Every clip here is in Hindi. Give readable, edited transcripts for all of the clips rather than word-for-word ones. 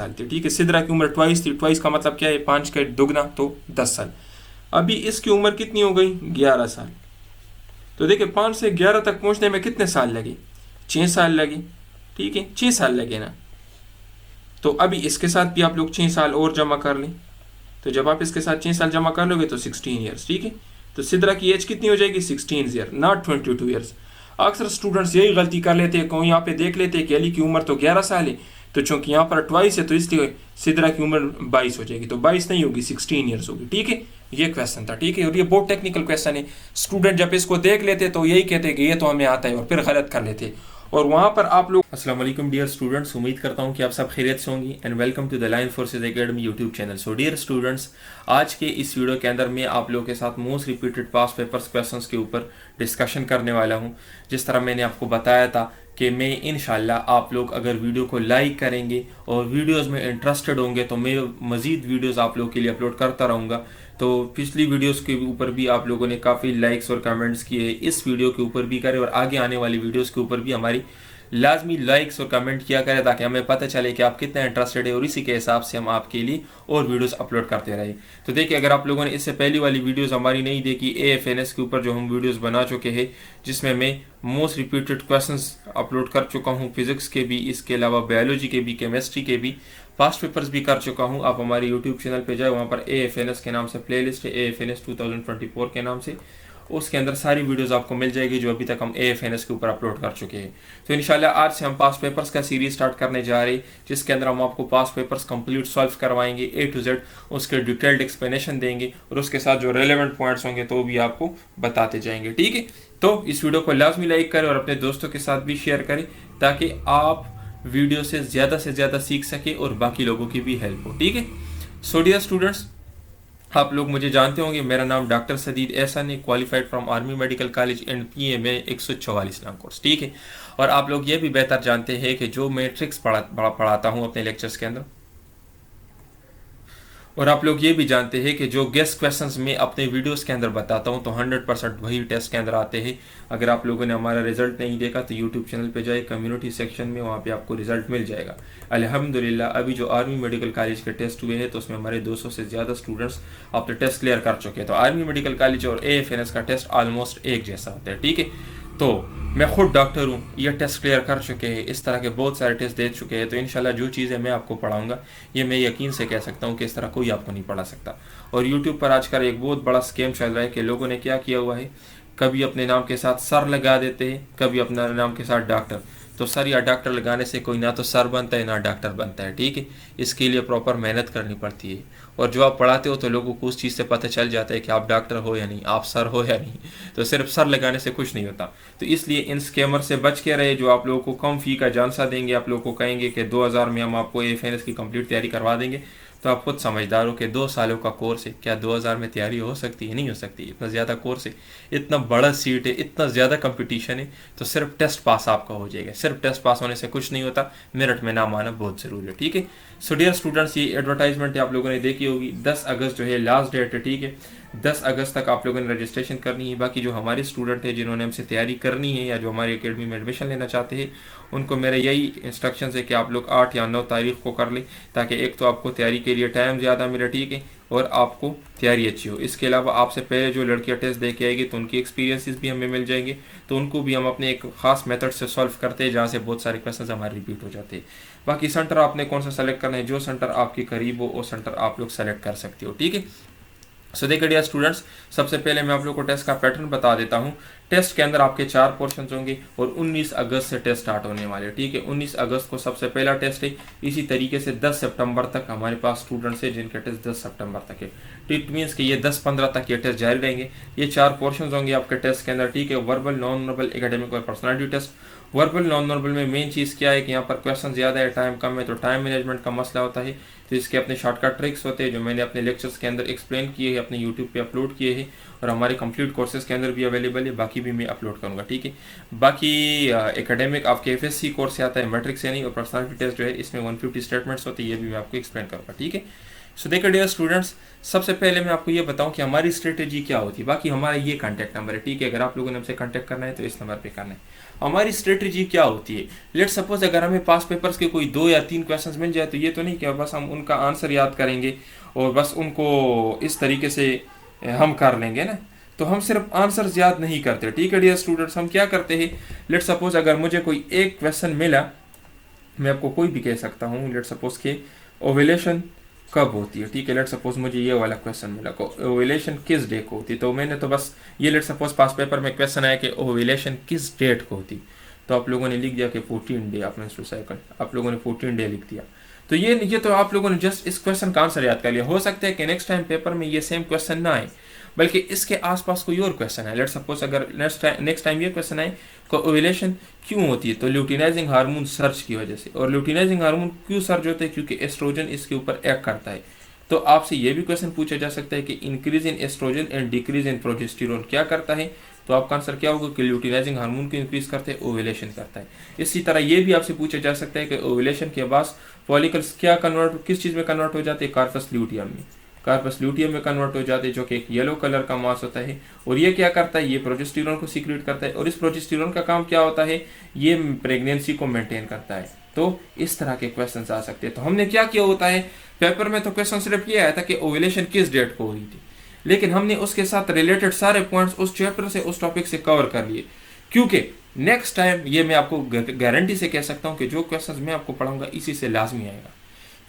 साल थे, ठीक है। सिदरा की उम्र ट्वाइस थी, ट्वाइस का मतलब क्या है, 5 का दुगना तो 10 साल। अभी इसकी उम्र कितनी हो गई, 11 साल। तो देखिए 5 से 11 तक पहुंचने में कितने साल लगे, 6 साल लगे, ठीक है, 6 साल लगे ना। तो अभी इसके साथ भी आप लोग 6 साल और जमा कर लें। तो जब आप इसके साथ 6 साल जमा कर लोगे तो 16 ईयर्स, ठीक है। तो सिदरा की एज कितनी हो जाएगी, 16 ईयर, नॉट 22 ईयर्स। अक्सर स्टूडेंट्स यही गलती कर लेते हैं, कहीं यहाँ पे देख लेते हैं कि अली की उम्र तो 11 साल है, तो चूंकि यहाँ पर ट्वाइस है तो इसलिए सिदरा की उम्र 22 हो जाएगी। तो 22 नहीं होगी, 16 ईयर्स होगी, ठीक है। ये क्वेश्चन था, ठीक है। और ये बहुत टेक्निकल क्वेश्चन है, स्टूडेंट जब इसको देख लेते तो यही कहते कि ये तो हमें आता है, और फिर गलत कर लेते। और वहां पर आप लोग, अस्सलाम वालेकुम डियर स्टूडेंट्स, उम्मीद करता हूं कि आप सब खैरियत से होंगी and welcome to the line forces academy YouTube channel. So dear students, आज के इस वीडियो के अंदर मैं आप लोगों के साथ most repeated past papers questions के ऊपर डिस्कशन करने वाला हूं। जिस तरह मैंने आपको बताया था कि मैं इंशाल्लाह आप लोग अगर वीडियो को लाइक करेंगे और वीडियोस में इंटरेस्टेड होंगे तो मैं मज़ीद वीडियोस आप लोगों के लिए अपलोड करता रहूँगा। तो पिछली वीडियोस के ऊपर भी आप लोगों ने काफ़ी लाइक्स और कमेंट्स किए, इस वीडियो के ऊपर भी करें और आगे आने वाली वीडियोस के ऊपर भी हमारी लाजमी लाइक्स और कमेंट किया करें ताकि हमें पता चले कि आप कितना इंटरेस्टेड है और इसी के हिसाब से हम आपके लिए और वीडियोस अपलोड करते रहे। तो देखिए, अगर आप लोगों ने इससे पहली वाली वीडियोस हमारी नहीं देखी, AFNS के ऊपर जो हम वीडियोस बना चुके हैं, जिसमें मैं मोस्ट रिपीटेड क्वेश्चंस अपलोड कर चुका हूँ, फिजिक्स के भी, इसके अलावा बायोलॉजी के भी, केमिस्ट्री के भी, पास्ट पेपर्स भी कर चुका हूँ। आप हमारे यूट्यूब चैनल पे जाए, वहाँ पर AFNS के नाम से प्लेलिस्ट है, AFNS 2024 के नाम से, उसके अंदर सारी वीडियोस आपको मिल जाएगी जो अभी तक हम AFNS के ऊपर अपलोड कर चुके हैं। तो इंशाल्लाह आज से हम पास्ट पेपर्स का सीरीज स्टार्ट करने जा रहे हैं, जिसके अंदर हम आपको पास्ट पेपर्स कंप्लीट सॉल्व करवाएंगे, A to Z उसके डिटेल्ड एक्सप्लेनेशन देंगे और उसके साथ जो रेलेवेंट पॉइंट्स होंगे तो भी आपको बताते जाएंगे, ठीक है। तो इस वीडियो को लाजमी लाइक करें और अपने दोस्तों के साथ भी शेयर करें ताकि आप वीडियो से ज़्यादा सीख सके और बाकी लोगों की भी हेल्प हो, ठीक है। सो डियर स्टूडेंट्स, आप लोग मुझे जानते होंगे, मेरा नाम डॉक्टर सदीद एहसन है, qualified from army medical college and PA में 144 नाम कोर्स, ठीक है। और आप लोग ये भी बेहतर जानते हैं कि जो मैं ट्रिक्स पढ़ाता हूँ अपने लेक्चर्स के अंदर, और आप लोग ये भी जानते हैं कि जो गेस्ट क्वेश्चंस मैं अपने वीडियोस के अंदर बताता हूं तो 100% वही टेस्ट के अंदर आते हैं। अगर आप लोगों ने हमारा रिजल्ट नहीं देखा तो यूट्यूब चैनल पे जाए, कम्युनिटी सेक्शन में, वहाँ पे आपको रिजल्ट मिल जाएगा। अल्हम्दुलिल्लाह अभी जो आर्मी मेडिकल कॉलेज के टेस्ट हुए हैं तो उसमें हमारे 200 से ज़्यादा स्टूडेंट्स अपने टेस्ट क्लियर कर चुके हैं। तो आर्मी मेडिकल कॉलेज और AFNS का टेस्ट ऑलमोस्ट एक जैसा होता है, ठीक है। तो मैं खुद डॉक्टर हूँ, ये टेस्ट क्लियर कर चुके हैं, इस तरह के बहुत सारे टेस्ट दे चुके हैं। तो इंशाल्लाह जो चीज़ें मैं आपको पढ़ाऊंगा ये मैं यकीन से कह सकता हूँ कि इस तरह कोई आपको नहीं पढ़ा सकता। और यूट्यूब पर आजकल एक बहुत बड़ा स्कैम चल रहा है कि लोगों ने क्या किया हुआ है, कभी अपने नाम के साथ सर लगा देते हैं, कभी अपना नाम के साथ डॉक्टर। तो सर या डॉक्टर लगाने से कोई ना तो सर बनता है ना डॉक्टर बनता है, ठीक है। इसके लिए प्रॉपर मेहनत करनी पड़ती है और जो आप पढ़ाते हो तो लोगों को उस चीज़ से पता चल जाता है कि आप डॉक्टर हो या नहीं, आप सर हो या नहीं। तो सिर्फ सर लगाने से कुछ नहीं होता। तो इसलिए इन स्कैमर से बच के रहे, जो आप लोगों को कम फ़ी का जानसा देंगे, आप लोगों को कहेंगे कि 2000 में हम आपको AFNS की कंप्लीट तैयारी करवा देंगे। तो आप खुद समझदार हो कि 2 सालों का कोर्स है, क्या 2000 में तैयारी हो सकती है? नहीं हो सकती। इतना ज़्यादा कोर्स है, इतना बड़ा सीट है, इतना ज़्यादा कंपटीशन है, तो सिर्फ टेस्ट पास आपका हो जाएगा। सिर्फ टेस्ट पास होने से कुछ नहीं होता, मेरिट में नाम आना बहुत ज़रूरी है, ठीक है। सो डियर स्टूडेंट्स, ये एडवर्टाइजमेंट आप लोगों ने देखी होगी, 10 अगस्त जो है लास्ट डेट है, ठीक है। 10 अगस्त तक आप लोगों ने रजिस्ट्रेशन करनी है। बाकी जो हमारे स्टूडेंट हैं जिन्होंने हमसे तैयारी करनी है या जो हमारी एकेडमी में एडमिशन लेना चाहते हैं, उनको मेरे यही इंस्ट्रक्शन है कि आप लोग 8 या 9 तारीख को कर लें, ताकि एक तो आपको तैयारी के लिए टाइम ज़्यादा मिले, ठीक है, और आपको तैयारी अच्छी हो। इसके अलावा आपसे पहले जो लड़कियां टेस्ट दे के आएगी तो उनकी एक्सपीरियंसेस भी हमें मिल जाएंगे, तो उनको भी हम अपने एक ख़ास मेथड से सॉल्व करते हैं जहाँ से बहुत सारे क्वेश्चन हमारे रिपीट हो जाते हैं। बाकी सेंटर आपने कौन सा सेलेक्ट करना है, जो सेंटर आपके करीब हो वो सेंटर आप लोग सेलेक्ट कर सकते हो, ठीक है। सो देखिए डियर स्टूडेंट्स, सबसे पहले मैं आप लोगों को टेस्ट का पैटर्न बता देता हूँ। टेस्ट के अंदर आपके 4 पोर्शन होंगे और 19 अगस्त से टेस्ट स्टार्ट होने वाले, ठीक है। 19 अगस्त को सबसे पहला टेस्ट है। इसी तरीके से 10 सितंबर तक हमारे पास स्टूडेंट्स है जिनके टेस्ट 10 सितंबर तक है। इट मीन्स कि ये 10-15 तक ये टेस्ट जारी रहेंगे। ये 4 पोर्शन होंगे आपके टेस्ट के अंदर, ठीक है। वर्बल, नॉन वर्बल, एकेडमिक और personality test. Verbal non verbal में मेन चीज़ क्या है कि यहाँ पर क्वेश्चन ज़्यादा है, टाइम कम है, तो टाइम मैनेजमेंट का मसला होता है। तो इसके अपने शॉर्टकट ट्रिक्स होते हैं जो मैंने अपने लेक्चर्स के अंदर एक्सप्लेन किए हैं, अपने यूट्यूब पे अपलोड किए हैं और हमारे कंप्लीट कोर्सेज के अंदर भी अवेलेबल है। बाकी भी मैं अपलोड करूँगा, ठीक है। बाकी एकेडमिक आपके FSC कोर्स से आता है, मैट्रिक्स से नहीं। और पर्सनालिटी टेस्ट जो है इसमें 150 स्टेटमेंट्स होते हैं, ये भी मैं आपको एक्सप्लेन करूँगा, ठीक है। सो देखो डियर स्टूडेंट्स, सबसे पहले मैं आपको ये बताऊं कि हमारी स्ट्रेटेजी क्या होती है। बाकी हमारा ये कांटेक्ट नंबर है, ठीक है, अगर आप लोगों ने हमसे कांटेक्ट करना है तो इस नंबर पे करना है। हमारी स्ट्रेटेजी क्या होती है, लेट सपोज अगर हमें पास पेपर्स के कोई 2 या 3 क्वेश्चंस मिल जाए तो ये तो नहीं कि बस हम उनका आंसर याद करेंगे और बस उनको इस तरीके से हम कर लेंगे ना। तो हम सिर्फ आंसर्स याद नहीं करते, ठीक है डियर स्टूडेंट्स। हम क्या करते हैं, लेट सपोज अगर मुझे कोई एक क्वेश्चन मिला, मैं आपको कोई भी कह सकता हूँ, लेट सपोज के ओव्यूलेशन कब होती है, ठीक है। लेट सपोज मुझे ये वाला क्वेश्चन मिला, ओव्यूलेशन किस डे को होती है, तो मैंने तो बस ये लेट सपोज पास पेपर में क्वेश्चन आया कि ओव्यूलेशन किस डेट को होती, तो आप लोगों ने लिख दिया कि 14 डे, आप मेंस्ट्रुअल साइकिल, आप लोगों ने 14 डे लिख दिया। तो ये तो आप लोगों ने जस्ट इस क्वेश्चन का आंसर याद कर लिया। हो सकता है कि नेक्स्ट टाइम पेपर में ये सेम क्वेश्चन ना आए, बल्कि इसके आसपास कोई और क्वेश्चन है। लेट सपोज अगर नेक्स्ट टाइम ये क्वेश्चन आए कि ओव्यूलेशन क्यों होती है, तो ल्यूटिनाइजिंग हार्मोन सर्च की वजह से। और ल्यूटिनाइजिंग हार्मोन क्यों सर्च होते हैं, क्योंकि एस्ट्रोजन इसके ऊपर एक्ट करता है। तो आपसे ये भी क्वेश्चन पूछा जा सकता है कि increase in oestrogen and decrease in progesterone क्या करता है, तो आपका आंसर क्या होगा कि ल्यूटिनाइजिंग हार्मोन को इंक्रीज करते हैं, ओव्यूलेशन करता है। इसी तरह ये भी आपसे पूछा जा सकता है कि ओव्यूलेशन के बाद फॉलिकल्स किस चीज में कन्वर्ट हो जाते हैं, कार्पस ल्यूटियम में। कार्पस ल्यूटियम में कन्वर्ट हो जाते हैं, जो कि एक येलो कलर का मास होता है। और ये क्या करता है, ये प्रोजेस्टेरोन को सीक्रेट करता है, और इस प्रोजेस्टेरोन का काम क्या होता है, ये प्रेगनेंसी को मेंटेन करता है। तो इस तरह के क्वेश्चन आ सकते हैं। तो हमने क्या किया होता है, पेपर में तो क्वेश्चन सिर्फ ये आया था कि ओव्यूलेशन किस डेट को हुई थी, लेकिन हमने उसके साथ रिलेटेड सारे पॉइंट्स उस चैप्टर से, उस टॉपिक से कवर कर लिए। क्योंकि नेक्स्ट टाइम ये मैं आपको गारंटी से कह सकता हूं कि जो क्वेश्चन मैं आपको पढ़ाऊंगा इसी से लाजमी आएगा,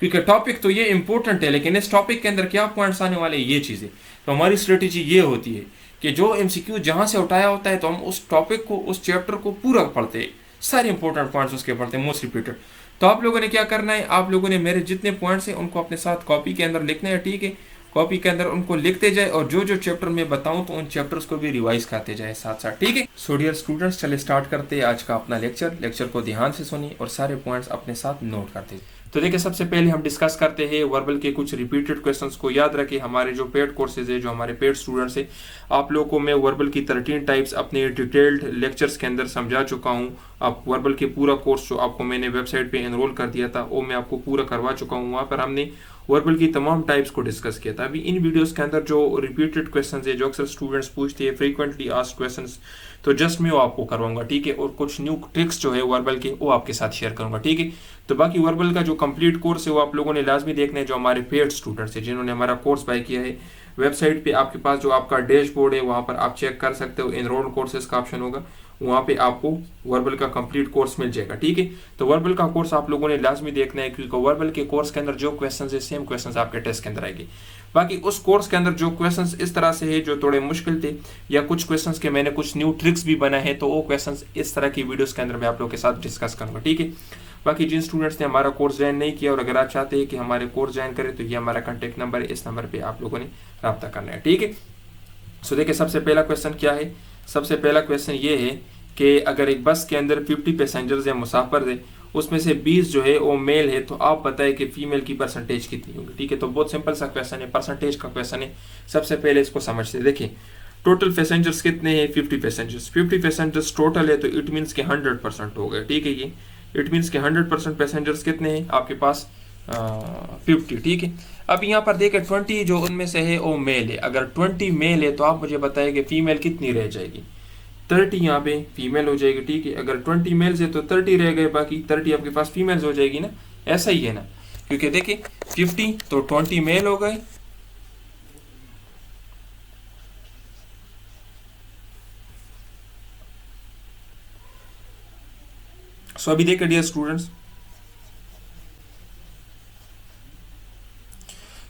क्योंकि टॉपिक तो ये इंपॉर्टेंट है, लेकिन इस टॉपिक के अंदर क्या पॉइंट्स आने वाले ये चीजें। तो हमारी स्ट्रेटेजी ये होती है कि जो एमसीक्यू जहां से उठाया होता है, तो हम उस टॉपिक को, उस चैप्टर को पूरा पढ़ते हैं, सारे इंपॉर्टेंट पॉइंट्स उसके पढ़ते हैं, मोस्ट रिपीटेड। तो आप लोगों ने क्या करना है, आप लोगों ने मेरे जितने पॉइंट्स हैं उनको अपने साथ कॉपी के अंदर लिखना है, ठीक है। कॉपी के अंदर उनको लिखते जाए, और जो जो चैप्टर मैं बताऊं तो उन चैप्टर्स को भी रिवाइज करते जाए साथ साथ, ठीक है। सो डियर स्टूडेंट्स, चले स्टार्ट करते हैं आज का अपना लेक्चर को ध्यान से सुनिए और सारे पॉइंट्स अपने साथ नोट करते जाइए। तो देखिए, सबसे पहले हम डिस्कस करते हैं वर्बल के कुछ रिपीटेड क्वेश्चंस को। याद रखिए, हमारे जो पेड कोर्सेज है, जो हमारे पेड स्टूडेंट्स हैं, आप लोगों को मैं वर्बल की 13 टाइप्स अपने डिटेल्ड लेक्चर्स के अंदर समझा चुका हूं। आप वर्बल के पूरा कोर्स जो आपको मैंने वेबसाइट पे एनरोल कर दिया था, वो मैं आपको पूरा करवा चुका हूं। वहां पर हमने वर्बल की तमाम टाइप्स को डिस्कस किया था। अभी इन वीडियोस के अंदर जो रिपीटेड क्वेश्चंस है, जो अक्सर स्टूडेंट्स पूछते हैं, फ्रीक्वेंटली आस्क्ड क्वेश्चंस, तो जस्ट मैं वो आपको करवाऊंगा, ठीक है। और कुछ न्यू ट्रिक्स जो है वर्बल के, वो आपके साथ शेयर करूंगा, ठीक है। तो बाकी वर्बल का जो कंप्लीट कोर्स है वो आप लोगों ने लाजमी देखना है, जो हमारे पेड स्टूडेंट्स है, जिन्होंने हमारा कोर्स बाय किया है। वेबसाइट पे आपके पास जो आपका डैशबोर्ड है, वहां पर आप चेक कर सकते हो, एनरोल कोर्सेज का ऑप्शन होगा, वहां पे आपको वर्बल का कंप्लीट कोर्स मिल जाएगा, ठीक है। तो वर्बल का कोर्स आप लोगों ने लाजमी देखना है, क्योंकि वर्बल के कोर्स के अंदर जो क्वेश्चंस है, सेम क्वेश्चंस आपके टेस्ट के अंदर आएंगे। बाकी उस कोर्स के अंदर जो क्वेश्चंस इस तरह से है जो थोड़े मुश्किल थे, या कुछ क्वेश्चंस के मैंने कुछ न्यू ट्रिक्स भी बनाए हैं, तो वो क्वेश्चंस इस तरह की वीडियोस के अंदर मैं आप लोगों के साथ डिस्कस करूंगा, ठीक है। बाकी जिन स्टूडेंट्स ने हमारा कोर्स ज्वाइन नहीं किया, और अगर आप चाहते हैं कि हमारे कोर्स ज्वाइन करें, तो ये हमारा कॉन्टैक्ट नंबर है, इस नंबर पे आप लोगों ने रब्ता करना है, ठीक है। सो देखिए, सबसे पहला क्वेश्चन क्या है। सबसे पहला क्वेश्चन ये है कि अगर एक बस के अंदर 50 पैसेंजर्स या मुसाफिर है, उसमें से 20 जो है वो मेल है, तो आप बताएं कि फीमेल की परसेंटेज कितनी होगी, ठीक है। तो बहुत सिंपल सा क्वेश्चन है, परसेंटेज का क्वेश्चन है। सबसे पहले इसको समझते। देखिए, टोटल पैसेंजर्स कितने हैं, 50 पैसेंजर्स। 50 पैसेंजर्स टोटल है, तो इट मीन्स के 100% हो गए, ठीक है। ये इट मीन्स के 100% पैसेंजर्स कितने हैं आपके पास, 50, ठीक है। अब यहाँ पर देखें 20 जो उनमें से है वो मेल है। अगर 20 मेल है, तो आप मुझे बताएं कि फीमेल कितनी रह जाएगी। 30 यहाँ पे फीमेल हो जाएगी, ठीक है। अगर 20 मेल्स है तो 30 रह गए, बाकी 30 आपके पास फीमेल्स हो जाएगी ना, ऐसा ही है ना। क्योंकि देखिए 50 तो 20 मेल हो गए, सो अभी देखिए डियर स्टूडेंट्स,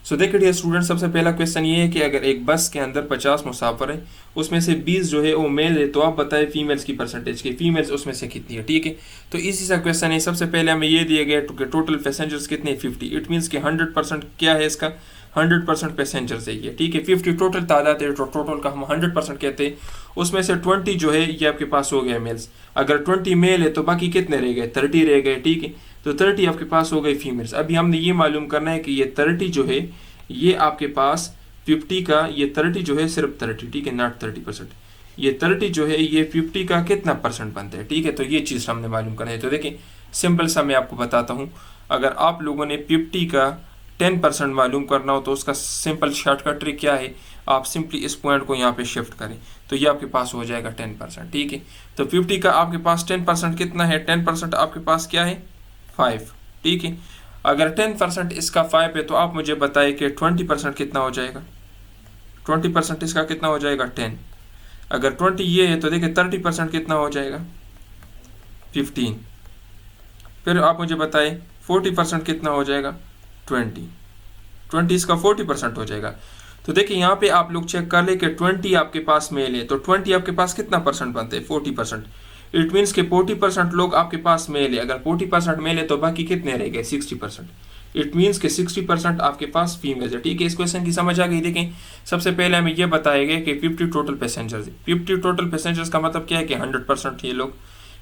सो देखिए डियर स्टूडेंट, सबसे पहला क्वेश्चन ये है कि अगर एक बस के अंदर 50 मुसाफिर हैं, उसमें से 20 जो है वो मेल है, तो आप बताएं फीमेल्स की परसेंटेज की, फीमेल्स उसमें से कितनी है, ठीक है। तो इसी सा क्वेश्चन है। सबसे पहले हमें ये दिया गया कि टोटल पैसेंजर्स कितने, 50। इट मीन्स कि 100% क्या है इसका, 100% पैसेंजर्स है ये, ठीक है। 50 टोटल तादाद है, तो टोटल का हम 100% कहते हैं। उसमें से 20 जो है ये आपके पास हो गया मेल्स। अगर 20 मेल है तो बाकी कितने रह गए, 30 रह गए, ठीक है। तो 30 आपके पास हो गई फीमेल्स। अभी हमने ये मालूम करना है कि ये 30 जो है ये आपके पास 50 का, ये 30 जो है सिर्फ 30, ठीक है, नॉट 30%। ये 30 जो है ये 50 का कितना परसेंट बनता है, ठीक है। तो ये चीज़ हमने मालूम करना है। तो देखिए सिंपल सा मैं आपको बताता हूँ। अगर आप लोगों ने 50 का 10% मालूम करना हो तो उसका सिंपल शॉर्टकट ट्रिक क्या है, आप सिंपली इस पॉइंट को यहाँ पे शिफ्ट करें तो ये आपके पास हो जाएगा 10%। ठीक है, तो 50 का आपके पास 10% कितना है, 10% आपके पास क्या है 5। ठीक है, अगर 10% इसका 5 है तो आप मुझे बताइए कि 20% कितना हो जाएगा, 20% इसका कितना हो जाएगा 10। अगर 20 ये है तो देखिए 30% कितना हो जाएगा 15। फिर आप मुझे बताइए 40% कितना हो जाएगा 20 इसका 40% हो जाएगा। तो देखिए यहाँ पे आप लोग चेक कर ले कि 20 आपके पास मेल है तो 20 आपके पास कितना परसेंट बनते हैं 40%। इट मीन्स के 40% लोग आपके पास मेल है, अगर 40% मेल है तो बाकी कितने रह गए 60%। इट मीन्स के 60% आपके पास फीमेल है। ठीक है, इस क्वेश्चन की समझ आ गई। देखें सबसे पहले हमें यह बताया गया कि 50 टोटल पैसेंजर्स, 50 टोटल पैसेंजर्स का मतलब क्या है कि 100% ये लोग।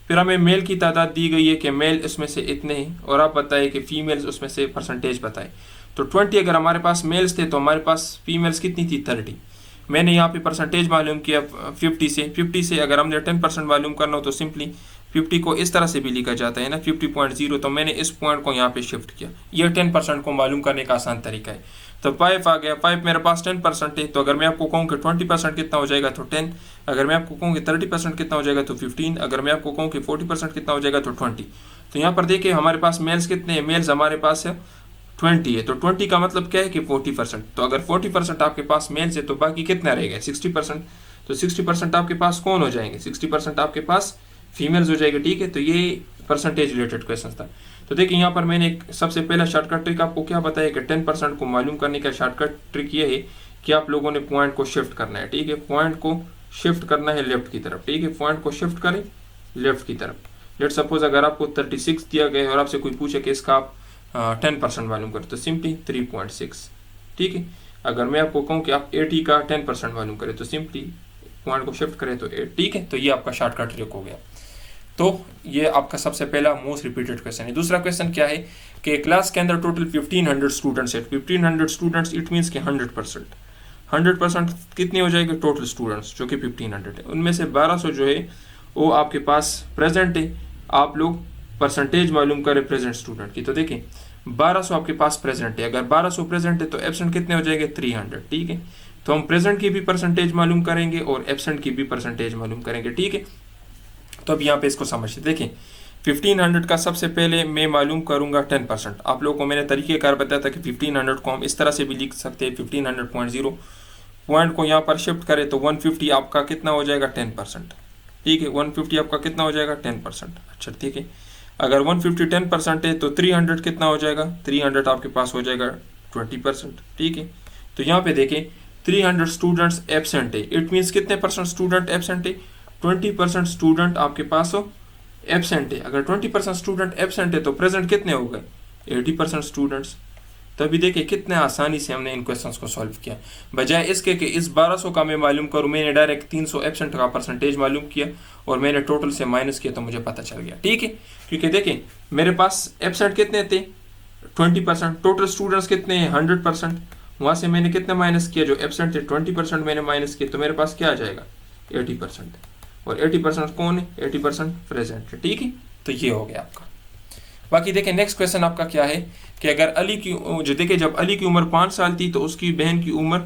फिर हमें मेल की तादाद दी गई है कि मेल इसमें से इतने हैं और आप बताइए कि फीमेल्स उसमें से परसेंटेज बताए। तो 20 अगर हमारे पास मेल्स थे तो हमारे पास फीमेल्स कितनी थी 30। मैंने यहाँ पे परसेंटेज मालूम किया 50 से अगर हमने 10% मालूम करना हो तो सिंपली 50 को इस तरह से भी लिखा जाता है ना 50.0, तो मैंने इस पॉइंट को यहाँ पे शिफ्ट किया। यह 10% को मालूम करने का आसान तरीका है। तो 5 आ गया, 5 मेरे पास 10% है तो अगर मैं आपको कहूँ कि 20% कितना हो जाएगा तो 10, अगर मैं आपको कहूँ कि 30% कितना हो जाएगा तो 15, अगर मैं आपको कहूँ कि 40% कितना हो जाएगा तो 20। तो यहाँ पर देखिए हमारे पास मेल्स कितने हैं, मेल्स हमारे पास है 20 है, तो 20 का मतलब क्या है कि 40%। तो अगर 40% आपके पास मेल्स है तो बाकी कितना रहेगा 60%। तो 60% आपके पास कौन हो जाएंगे, 60% आपके पास फीमेल्स हो जाएगी। ठीक है, तो ये परसेंटेज रिलेटेड क्वेश्चन था। तो देखिए यहाँ पर मैंने सबसे पहला शॉर्टकट ट्रिक आपको क्या बताया कि 10% को मालूम करने का शॉर्टकट ट्रिक ये है कि आप लोगों ने पॉइंट को शिफ्ट करना है। ठीक है, पॉइंट को शिफ्ट करना है लेफ्ट की तरफ। ठीक है, पॉइंट को शिफ्ट करें लेफ्ट की तरफ। लेट सपोज अगर आपको 36 दिया गया और आपसे कोई पूछे कि इसका आप 10% मालूम करें तो सिंपली 3.6। ठीक है, अगर मैं आपको कहूँ कि आप 80 का 10% मालूम करें तो सिंपली पॉइंट को शिफ्ट करें तो 8। ठीक है, तो ये आपका शॉर्टकट ट्रिक हो गया। तो ये आपका सबसे पहला मोस्ट रिपीटेड क्वेश्चन है। दूसरा क्वेश्चन क्या है कि क्लास के अंदर टोटल 1500 स्टूडेंट्स है। 1500 स्टूडेंट्स इट मीन्स कि 100% कितने हो जाएंगे टोटल स्टूडेंट्स जो कि 1500 है, उनमें से 1200 जो है वो आपके पास प्रेजेंट है। आप लोग परसेंटेज मालूम करें प्रेजेंट स्टूडेंट की। तो देखें 1200 आपके पास प्रेजेंट है, अगर 1200 प्रेजेंट है तो एब्सेंट कितने हो जाएंगे 300। ठीक है, तो हम प्रेजेंट की भी परसेंटेज मालूम करेंगे और एब्सेंट की भी परसेंटेज मालूम करेंगे। ठीक है, तो अब यहाँ पे इसको समझते देखें 1500 का सबसे पहले मैं मालूम करूंगा 10%। आप लोगों को मैंने तरीक़ेकार बताया था कि 1500 को हम इस तरह से भी लिख सकते हैं 1500.0 पॉइंट को यहाँ पर शिफ्ट करें तो 150 आपका कितना हो जाएगा 10%। ठीक है, 150 आपका कितना हो जाएगा 10%। अच्छा ठीक है, अगर 150 10% है तो 300 कितना हो जाएगा, 300 आपके पास हो जाएगा 20%। ठीक है, तो यहाँ पे देखें 300 स्टूडेंट्स एब्सेंट है, इट मीन्स कितने परसेंट स्टूडेंट एब्सेंट है, 20% स्टूडेंट आपके पास हो एब्सेंट है। अगर 20% स्टूडेंट एब्सेंट है तो प्रेजेंट कितने हो गए 80% स्टूडेंट्स। तभी देखिए कितने आसानी से हमने इन क्वेश्चंस को सॉल्व किया, बजाय इसके कि इस 1200 का मैं मालूम करूं, मैंने डायरेक्ट 300 एब्सेंट का परसेंटेज मालूम किया और मैंने टोटल से माइनस किया तो मुझे पता चल गया। ठीक है, क्योंकि देखें मेरे पास एब्सेंट कितने थे 20%, टोटल स्टूडेंट्स कितने हैं 100%, वहाँ से मैंने कितने माइनस किया जो एब्सेंट थे 20% मैंने माइनस किया तो मेरे पास क्या आ जाएगा 80%, और 80% कौन है 80% प्रेजेंट है। ठीक है, तो ये हो गया आपका। बाकी देखें नेक्स्ट क्वेश्चन आपका क्या है कि अगर अली की जो देखें जब अली की उम्र 5 साल थी तो उसकी बहन की उम्र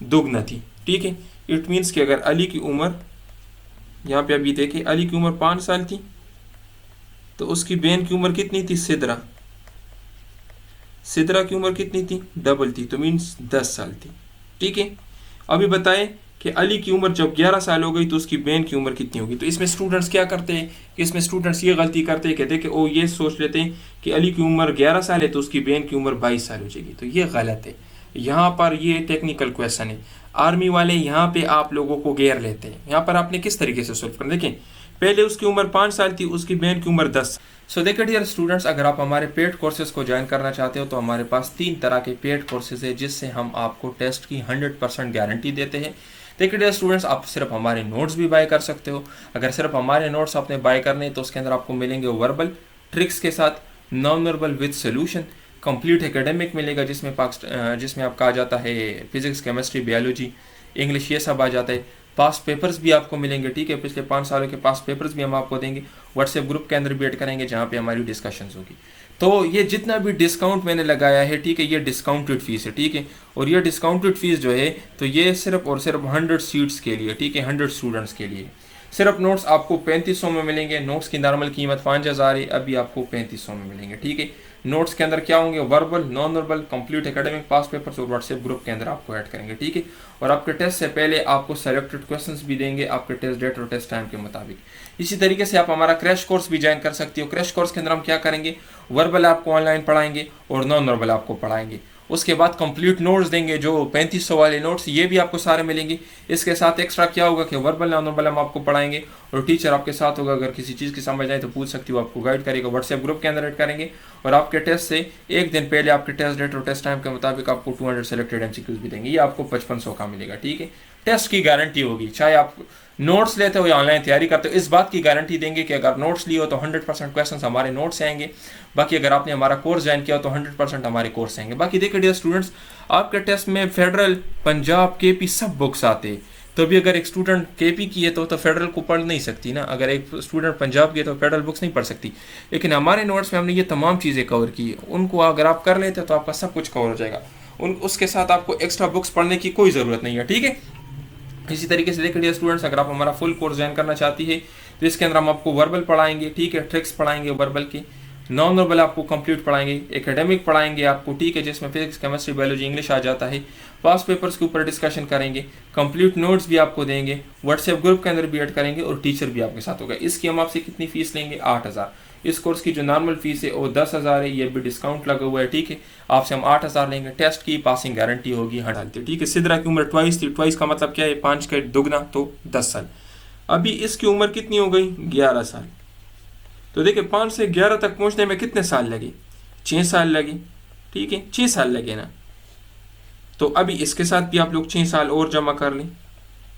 दुगना थी। ठीक है, इट मीन्स कि अगर अली की उम्र यहाँ पे अभी देखें अली की उम्र 5 साल थी तो उसकी बहन की उम्र कितनी थी सिदरा की उम्र कितनी थी डबल थी, तो मीन्स 10 साल थी। ठीक है, अभी बताएं कि अली की उम्र जब 11 साल हो गई तो उसकी बहन की उम्र कितनी होगी। तो इसमें स्टूडेंट्स क्या करते हैं कि इसमें स्टूडेंट्स ये गलती करते हैं, कहते हैं कि ओ ये सोच लेते हैं कि अली की उम्र 11 साल है तो उसकी बहन की उम्र 22 साल हो जाएगी, तो ये गलत है। यहाँ पर ये टेक्निकल क्वेश्चन है, आर्मी वाले यहाँ पे आप लोगों को घेर लेते हैं। यहाँ पर आपने किस तरीके से सोल्व करना, देखें पहले उसकी उम्र 5 साल थी, उसकी बहन की उम्र 10। सो देखिए डियर स्टूडेंट्स, अगर आप हमारे पेड कोर्सेज को ज्वाइन करना चाहते हो तो हमारे पास 3 तरह के पेड कोर्सेज है जिससे हम आपको टेस्ट की 100% गारंटी देते हैं। देखिए डियर स्टूडेंट्स, आप सिर्फ हमारे नोट्स भी बाय कर सकते हो। अगर सिर्फ हमारे नोट्स आपने बाय करने तो उसके अंदर आपको मिलेंगे वर्बल ट्रिक्स के साथ non verbal with solution, complete academic मिलेगा जिसमें आपका आ जाता है फिजिक्स केमिस्ट्री बायोलॉजी इंग्लिश ये सब आ जाता है। पास्ट पेपर्स भी आपको मिलेंगे। ठीक है, पिछले 5 सालों के पास्ट पेपर्स भी हम आपको देंगे। व्हाट्सएप ग्रुप के अंदर भी ऐड करेंगे जहाँ पे हमारी डिस्कशंस होगी। तो ये जितना भी डिस्काउंट मैंने लगाया है, ठीक है, ये डिस्काउंटेड फीस है, ठीक है। और ये डिस्काउंटेड फीस जो है तो ये सिर्फ और सिर्फ 100 सीट्स के लिए, ठीक है, 100 स्टूडेंट्स के लिए। सिर्फ नोट्स आपको 3500 में मिलेंगे। नोट्स की नॉर्मल कीमत 5000 है, अभी आपको 3500 में मिलेंगे, ठीक है। नोट्स के अंदर क्या होंगे, verbal, non verbal, complete academic, pass papers और व्हाट्सएप ग्रुप के अंदर आपको ऐड करेंगे, ठीक है। और आपके टेस्ट से पहले आपको सेलेक्टेड क्वेश्चंस भी देंगे आपके टेस्ट डेट और टेस्ट टाइम के मुताबिक। इसी तरीके से आप हमारा क्रैश कोर्स भी ज्वाइन कर सकते हो। क्रैश कोर्स के अंदर हम क्या करेंगे, वर्बल आपको ऑनलाइन पढ़ाएंगे और नॉन वर्बल आपको पढ़ाएंगे। उसके बाद कंप्लीट नोट्स देंगे, जो 3500 वाले नोट्स, ये भी आपको सारे मिलेंगे। इसके साथ एक्स्ट्रा क्या होगा कि वर्बल नॉन वर्बल हम आपको पढ़ाएंगे और टीचर आपके साथ होगा। अगर किसी चीज़ की समझ आए तो पूछ सकती हो, आपको गाइड करेगा। व्हाट्सएप ग्रुप के अंदर ऐड करेंगे और आपके टेस्ट से एक दिन पहले आपके टेस्ट डेट और टेस्ट टाइम के मुताबिक आपको 200 सेलेक्टेड एमसीक्यूज भी देंगे। ये आपको 5500 का मिलेगा, ठीक है। टेस्ट की गारंटी होगी, चाहे आप नोट्स लेते हो या ऑनलाइन तैयारी करते हो, इस बात की गारंटी देंगे कि अगर नोट्स लिए हो तो 100% क्वेश्चन हमारे नोट्स से आएंगे। बाकी अगर आपने हमारा कोर्स ज्वाइन किया हो तो 100% हमारे कोर्स आएंगे। बाकी देखिए डियर स्टूडेंट्स, आपके टेस्ट में फेडरल, पंजाब, केपी सब बुक्स आते हैं। तो भी अगर एक स्टूडेंट केपी की है तो फेडरल को पढ़ नहीं सकती ना, अगर एक स्टूडेंट पंजाब की है तो फेडरल बुक्स नहीं पढ़ सकती। लेकिन हमारे नोट्स में हमने ये तमाम चीज़ें कवर की है, उनको अगर आप कर लेते तो आपका सब कुछ कवर हो जाएगा। उसके साथ आपको एक्स्ट्रा बुक्स पढ़ने की कोई ज़रूरत नहीं है, ठीक है। इसी तरीके से देखिए स्टूडेंट्स, अगर आप हमारा फुल कोर्स ज्वाइन करना चाहती है तो इसके अंदर हम आपको वर्बल पढ़ाएंगे, ठीक है, ट्रिक्स पढ़ाएंगे वर्बल की, नॉन वर्बल आपको कंप्लीट पढ़ाएंगे, एकेडमिक पढ़ाएंगे आपको, ठीक है, जिसमें फिजिक्स, केमिस्ट्री, बायोलॉजी, इंग्लिश आ जाता है। पास पेपर्स के ऊपर डिस्कशन करेंगे, कंप्लीट नोट्स भी आपको देंगे, व्हाट्सएप ग्रुप के अंदर भी ऐड करेंगे और टीचर भी आपके साथ होगा। इसकी हम आपसे कितनी फीस लेंगे, 8000। इस कोर्स की जो नॉर्मल फीस है वो 10,000 है, ये भी डिस्काउंट लगा हुआ है, ठीक है। आपसे हम 8000 लेंगे। टेस्ट की पासिंग गारंटी होगी 100, ठीक है। सिद्रा की उम्र 22 थी, 22 का मतलब क्या है, 5 का दुगना तो 10 साल। अभी इसकी उम्र कितनी हो गई, 11 साल। तो देखिए 5 से 11 तक पहुंचने में कितने साल लगे, 6 साल लगे, ठीक है, 6 साल लगे ना। तो अभी इसके साथ भी आप लोग 6 साल और जमा कर लें।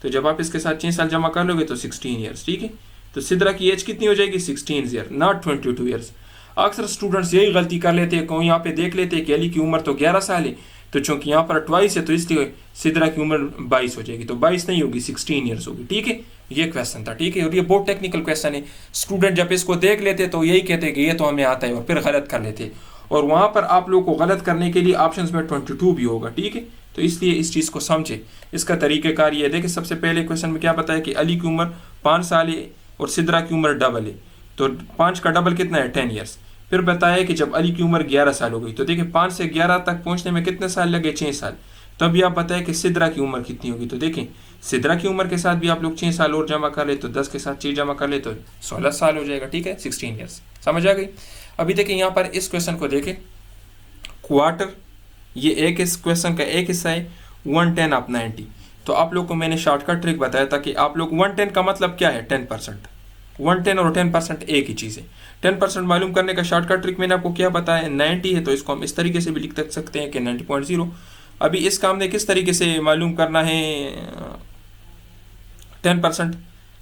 तो जब आप इसके साथ 6 साल जमा कर लोगे तो 16 ईयर्स, ठीक है। तो सिद्रा की एज कितनी हो जाएगी, 16 ईयर, नॉट 22 ईयर्स। अक्सर स्टूडेंट्स यही गलती कर लेते हैं, कोई यहाँ पे देख लेते हैं कि अली की उम्र तो 11 साल है, तो चूंकि यहाँ पर 22 है तो इसलिए सिद्रा की उम्र 22 हो जाएगी। तो 22 नहीं होगी, 16 ईयर्स होगी, ठीक है। ये क्वेश्चन था, ठीक है। और ये बहुत टेक्निकल क्वेश्चन है। स्टूडेंट जब इसको देख लेते तो यही कहते कि ये तो हमें आता है और फिर गलत कर लेते। और वहाँ पर आप लोग को गलत करने के लिए ऑप्शंस में 22 भी होगा, ठीक है। तो इसलिए इस चीज़ को समझे। इसका तरीक़ेकार ये है, देखिए सबसे पहले क्वेश्चन में क्या बताया कि अली की उम्र 5 साल है और सिद्रा की उम्र डबल है। तो 5 का डबल कितना है, 10 ईयर्स। फिर बताया कि जब अली की उम्र 11 साल हो गई, तो देखिए 5 से 11 तक पहुंचने में कितने साल लगे, 6 साल। तभी आप बताएं कि सिद्रा की उम्र कितनी होगी। तो देखें सिद्रा की उम्र के साथ भी आप लोग 6 साल और जमा कर ले, तो 10 के साथ 6 जमा कर ले तो 16 साल हो जाएगा, ठीक है, 16 ईयर्स। समझ आ गई। अभी देखिए यहाँ पर इस क्वेश्चन को देखें, क्वार्टर, ये एक इस क्वेश्चन का एक हिस्सा है, 110 ऑफ 90। तो आप लोग को मैंने शॉर्टकट ट्रिक बताया था कि आप लोग 110 का मतलब क्या है, 10%। 110 और 10% एक ही चीज़ है। 10% मालूम करने का शॉर्टकट ट्रिक मैंने आपको क्या बताया, 90 है तो इसको हम इस तरीके से भी लिख सकते हैं कि 90.0। अभी इसका हमने किस तरीके से मालूम करना है 10%,